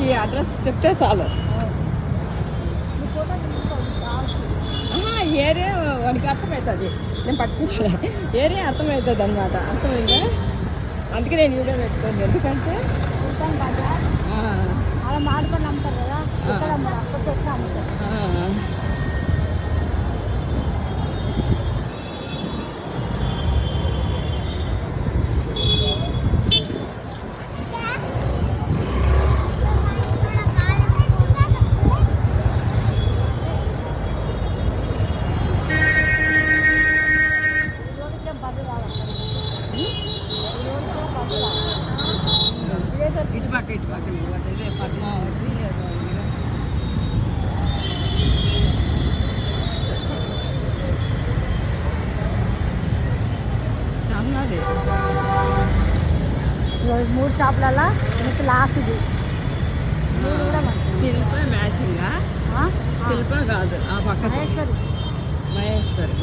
వాడికి అడ్రస్ చెప్తే చాలు. ఏరియా వాడికి అర్థమవుతుంది, నేను పట్టుకోవాలి. ఏరియా అర్థమవుతుంది అనమాట. అర్థమైందా? అందుకే నేను వీడియో పెట్టుకోండి. ఎందుకంటే అలా మాడుకొని అమ్ముతారు కదా, అప్పుడు చెప్తా అమ్ముతారు. ఇటు పక్క ఇదే పద్మావతి సామ్నాది 3 షాపులలో మీకు లాస్ట్ ఇది. శిల్ప మ్యాచింగా? శిల్ప కాదు, ఆ పక్క మహేశ్వరి.